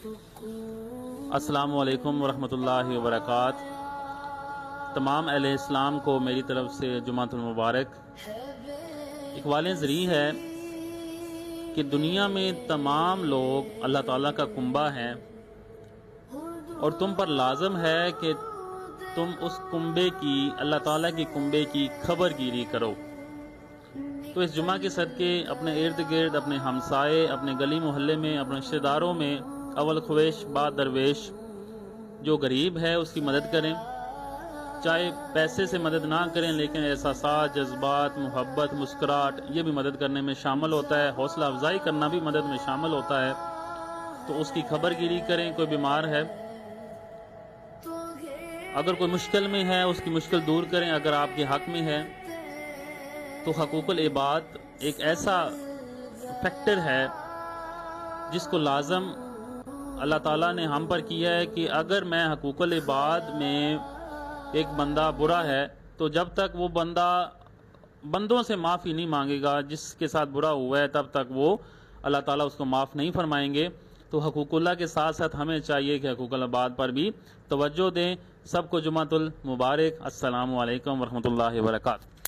السلام علیکم ورحمۃ اللہ وبرکاتہ۔ تمام اہل اسلام کو میری طرف سے جمعۃ المبارک۔ اقوال زرعی ہے کہ دنیا میں تمام لوگ اللہ تعالیٰ کا کنبہ ہیں اور تم پر لازم ہے کہ تم اس کنبے کی، اللہ تعالیٰ کی کنبے کی خبر گیری کرو۔ تو اس جمعہ کے صدقے اپنے ارد گرد، اپنے ہمسائے، اپنے گلی محلے میں، اپنے رشتہ داروں میں اول خویش بعد درویش جو غریب ہے اس کی مدد کریں۔ چاہے پیسے سے مدد نہ کریں، لیکن احساسات، جذبات، محبت، مسکراہٹ یہ بھی مدد کرنے میں شامل ہوتا ہے۔ حوصلہ افزائی کرنا بھی مدد میں شامل ہوتا ہے۔ تو اس کی خبر گیری کریں۔ کوئی بیمار ہے، اگر کوئی مشکل میں ہے اس کی مشکل دور کریں۔ اگر آپ کے حق میں ہے تو حقوق العباد ایک ایسا فیکٹر ہے جس کو لازم اللہ تعالیٰ نے ہم پر کیا ہے کہ اگر میں حقوق العباد میں ایک بندہ برا ہے تو جب تک وہ بندہ بندوں سے معافی نہیں مانگے گا جس کے ساتھ برا ہوا ہے، تب تک وہ اللہ تعالیٰ اس کو معاف نہیں فرمائیں گے۔ تو حقوق اللہ کے ساتھ ساتھ ہمیں چاہیے کہ حقوق العباد پر بھی توجہ دیں۔ سب کو جمعۃ المبارک۔ السلام علیکم ورحمۃ اللہ وبرکاتہ۔